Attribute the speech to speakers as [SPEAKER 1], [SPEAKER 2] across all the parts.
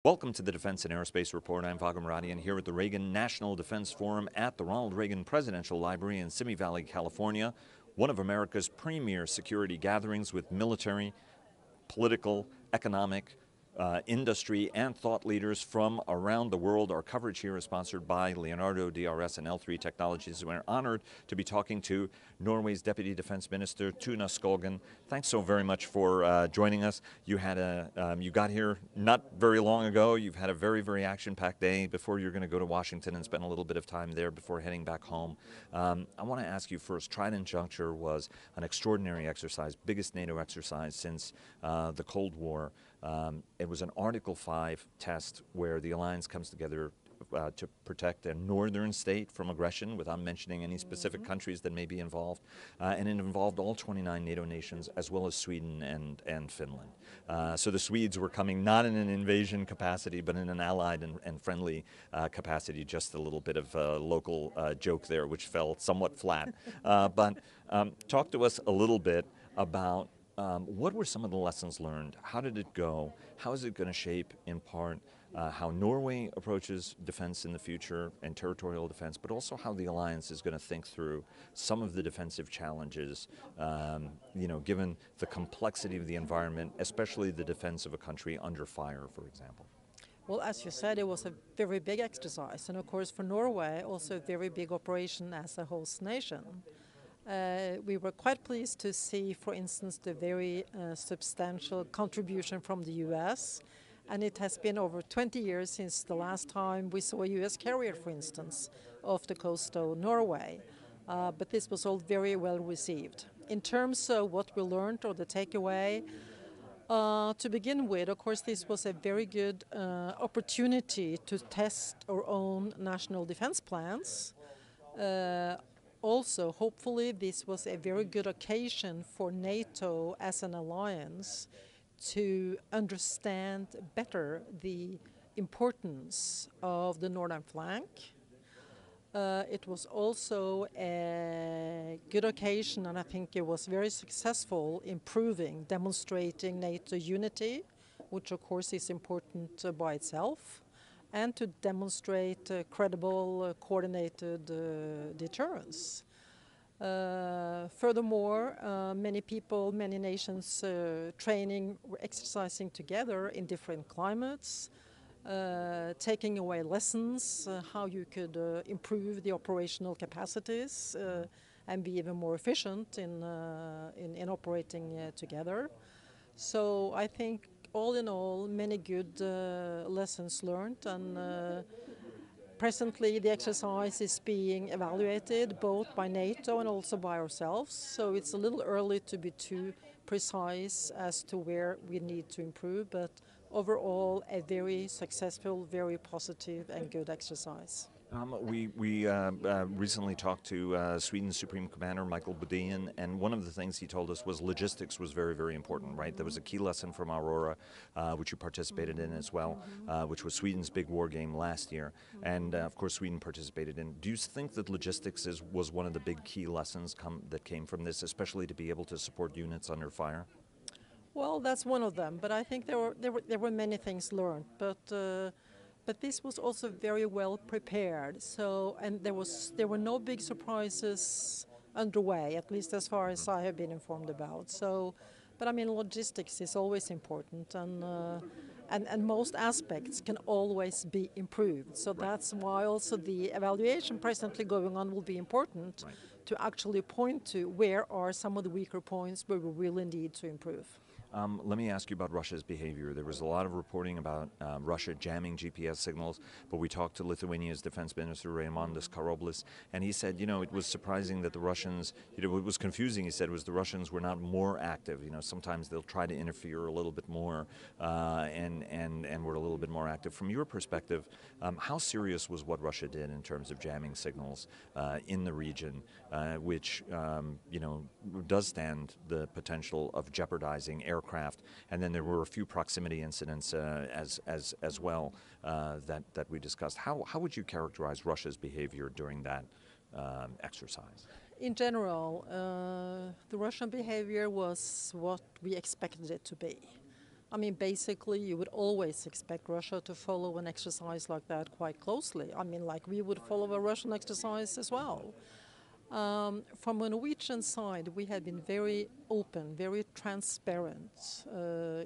[SPEAKER 1] Welcome to the Defense and Aerospace Report. I'm Vago Muradian here at the Reagan National Defense Forum at the Ronald Reagan Presidential Library in Simi Valley, California, one of America's premier security gatherings with military, political, economic, industry, and thought leaders from around the world. Our coverage here is sponsored by Leonardo DRS and L3 Technologies. We're honored to be talking to Norway's Deputy Defense Minister, Tuna Skogen. Thanks so very much for joining us. You got here not very long ago. You've had a very, very action-packed day before you're going to go to Washington and spend a little bit of time there before heading back home. I want to ask you first, Trident Juncture was an extraordinary exercise, biggest NATO exercise since the Cold War. It was an Article 5 test where the alliance comes together to protect a northern state from aggression without mentioning any specific countries that may be involved. And it involved all 29 NATO nations as well as Sweden and Finland. So the Swedes were coming not in an invasion capacity but in an allied and friendly capacity. Just a little bit of a local joke there which fell somewhat flat. But talk to us a little bit about what were some of the lessons learned? How did it go? How is it going to shape, in part, how Norway approaches defense in the future and territorial defense, but also how the alliance is going to think through some of the defensive challenges, given the complexity of the environment, especially the defense of a country under fire, for example?
[SPEAKER 2] Well, as you said, it was a very big exercise, and of course for Norway, also a very big operation as a host nation. We were quite pleased to see, for instance, the very substantial contribution from the US, and it has been over 20 years since the last time we saw a US carrier, for instance, off the coast of Norway. But this was all very well received. In terms of what we learned or the takeaway, to begin with, of course, this was a very good opportunity to test our own national defense plans. Also, hopefully, this was a very good occasion for NATO as an alliance to understand better the importance of the northern flank. It was also a good occasion, and I think it was very successful in demonstrating NATO unity, which of course is important by itself, and to demonstrate credible, coordinated deterrence. Furthermore, many people, many nations training, exercising together in different climates, taking away lessons, how you could improve the operational capacities and be even more efficient in operating together. So I think all in all, many good lessons learned, and presently the exercise is being evaluated both by NATO and also by ourselves, so it's a little early to be too precise as to where we need to improve, but overall a very successful, very positive and good exercise.
[SPEAKER 1] We recently talked to Sweden's Supreme Commander, Michael Bodin, and one of the things he told us was logistics was very, very important, right? There was a key lesson from Aurora, which you participated in as well, which was Sweden's big war game last year, and of course Sweden participated in. Do you think that logistics was one of the big key lessons that came from this, especially to be able to support units under fire?
[SPEAKER 2] Well, that's one of them, but I think there were many things learned, but this was also very well prepared. So, and there were no big surprises underway, at least as far as I have been informed about. So, but I mean, logistics is always important, and most aspects can always be improved. So that's why also the evaluation presently going on will be important to actually point to where are some of the weaker points where we really need to improve.
[SPEAKER 1] Let me ask you about Russia's behavior. There was a lot of reporting about Russia jamming GPS signals, but we talked to Lithuania's defense minister, Raimondas Karoblis, and he said, it was surprising that the Russians, it was confusing, he said, was the Russians were not more active. Sometimes they'll try to interfere a little bit more and were a little bit more active. From your perspective, how serious was what Russia did in terms of jamming signals in the region, which, does stand the potential of jeopardizing aircraft, and then there were a few proximity incidents as well that we discussed. How would you characterize Russia's behavior during that exercise?
[SPEAKER 2] In general, the Russian behavior was what we expected it to be. I mean, basically, you would always expect Russia to follow an exercise like that quite closely. I mean, like we would follow a Russian exercise as well. From a Norwegian side, we have been very open, very transparent,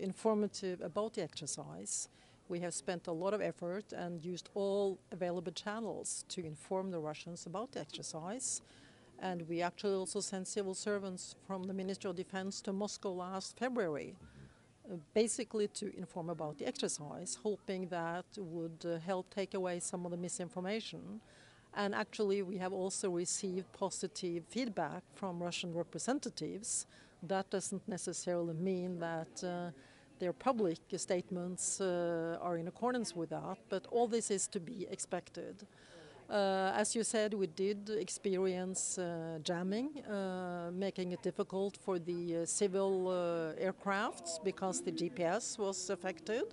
[SPEAKER 2] informative about the exercise. We have spent a lot of effort and used all available channels to inform the Russians about the exercise. And we actually also sent civil servants from the Ministry of Defense to Moscow last February, basically to inform about the exercise, hoping that would help take away some of the misinformation. And actually, we have also received positive feedback from Russian representatives. That doesn't necessarily mean that their public statements are in accordance with that, but all this is to be expected. As you said, we did experience jamming, making it difficult for the civil aircrafts because the GPS was affected.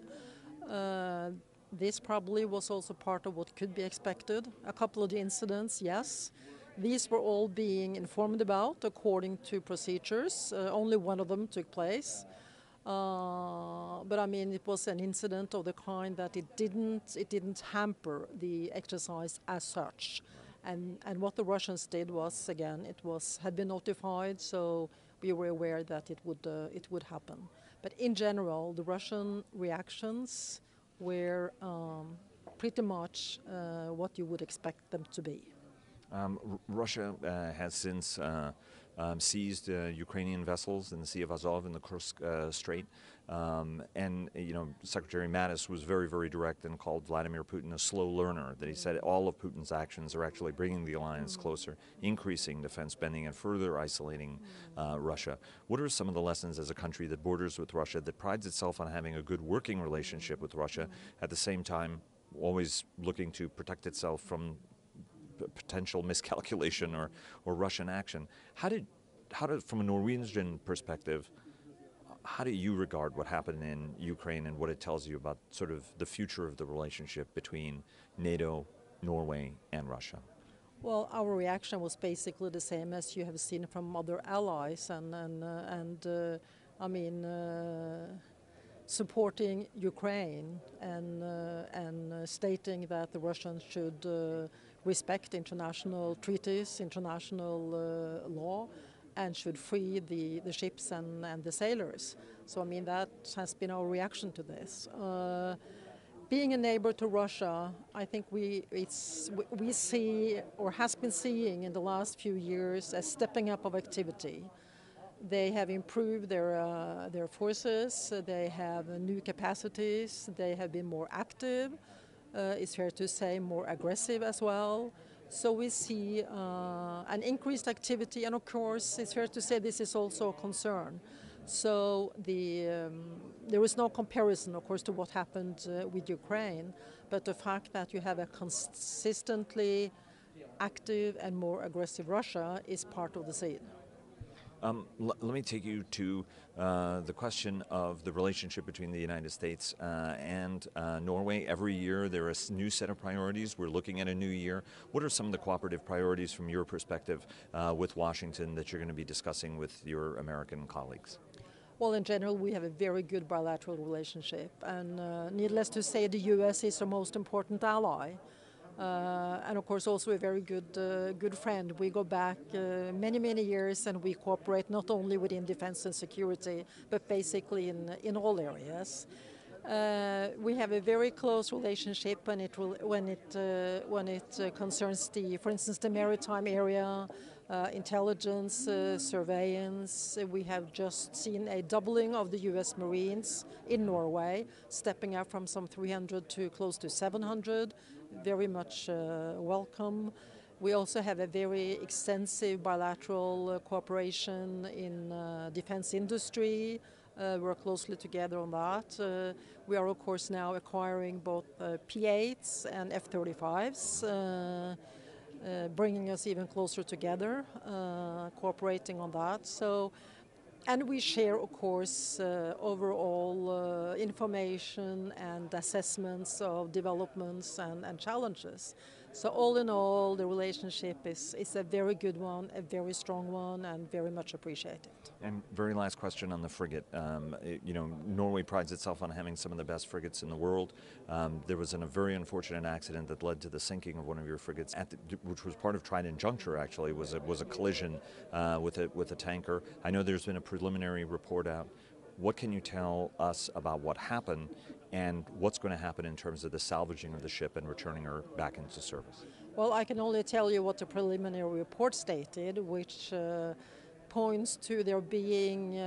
[SPEAKER 2] This probably was also part of what could be expected. A couple of the incidents, yes. These were all being informed about according to procedures. Only one of them took place. But I mean, it was an incident of the kind that it didn't hamper the exercise as such. And what the Russians did was, again, had been notified, so we were aware that it would happen. But in general, the Russian reactions were pretty much what you would expect them to be.
[SPEAKER 1] Russia has since seized Ukrainian vessels in the Sea of Azov in the Kursk Strait. And, you know, Secretary Mattis was very, very direct and called Vladimir Putin a slow learner, that he said all of Putin's actions are actually bringing the alliance closer, increasing defense spending and further isolating Russia. What are some of the lessons as a country that borders with Russia, that prides itself on having a good working relationship with Russia, at the same time always looking to protect itself from potential miscalculation or Russian action? How did, from a Norwegian perspective, how do you regard what happened in Ukraine and what it tells you about sort of the future of the relationship between NATO, Norway, and Russia?
[SPEAKER 2] Well, our reaction was basically the same as you have seen from other allies, and I mean, supporting Ukraine and stating that the Russians should respect international treaties, international law, and should free the ships and the sailors. So I mean, that has been our reaction to this. Being a neighbor to Russia, I think we see, or has been seeing in the last few years, a stepping up of activity. They have improved their forces, they have new capacities, they have been more active, it's fair to say more aggressive as well. So we see an increased activity, and of course it's fair to say this is also a concern. So there is no comparison, of course, to what happened with Ukraine, but the fact that you have a consistently active and more aggressive Russia is part of the scene.
[SPEAKER 1] Let me take you to the question of the relationship between the United States and Norway. Every year there is a new set of priorities. We're looking at a new year. What are some of the cooperative priorities from your perspective with Washington that you're going to be discussing with your American colleagues?
[SPEAKER 2] Well, in general, we have a very good bilateral relationship, and needless to say, the U.S. is our most important ally. And of course also a very good friend. We go back many years, and we cooperate not only within defense and security, but basically in all areas. We have a very close relationship when it concerns for instance, the maritime area, intelligence, surveillance. We have just seen a doubling of the U.S. Marines in Norway, stepping up from some 300 to close to 700. Very much welcome. We also have a very extensive bilateral cooperation in defense industry. Work closely together on that. We are, of course, now acquiring both P-8s and F-35s, bringing us even closer together, cooperating on that. So, and we share, of course, overall information and assessments of developments and challenges. So all in all, the relationship is a very good one, a very strong one, and very much appreciated.
[SPEAKER 1] And very last question on the frigate. Norway prides itself on having some of the best frigates in the world. There was a very unfortunate accident that led to the sinking of one of your frigates, which was part of Trident Juncture. Actually, was a collision with a tanker. I know there's been a preliminary report out. What can you tell us about what happened and what's going to happen in terms of the salvaging of the ship and returning her back into service?
[SPEAKER 2] Well, I can only tell you what the preliminary report stated, which points to there being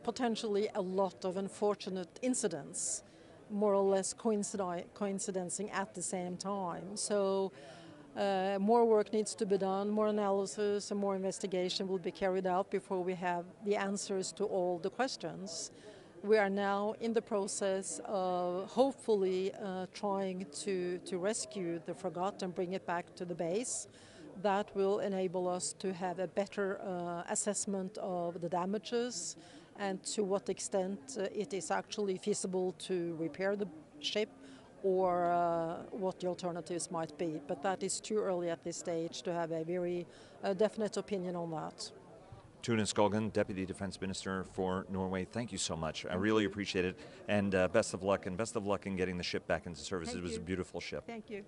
[SPEAKER 2] potentially a lot of unfortunate incidents, more or less coinciding at the same time. So more work needs to be done, more analysis and more investigation will be carried out before we have the answers to all the questions. We are now in the process of hopefully trying to rescue the frigate and bring it back to the base. That will enable us to have a better assessment of the damages and to what extent it is actually feasible to repair the ship or what the alternatives might be. But that is too early at this stage to have a very definite opinion on that.
[SPEAKER 1] Tone Skogen, Deputy Defense Minister for Norway, thank you so much. I really appreciate it. And best of luck in getting the ship back into service. It was a beautiful ship.
[SPEAKER 2] Thank you.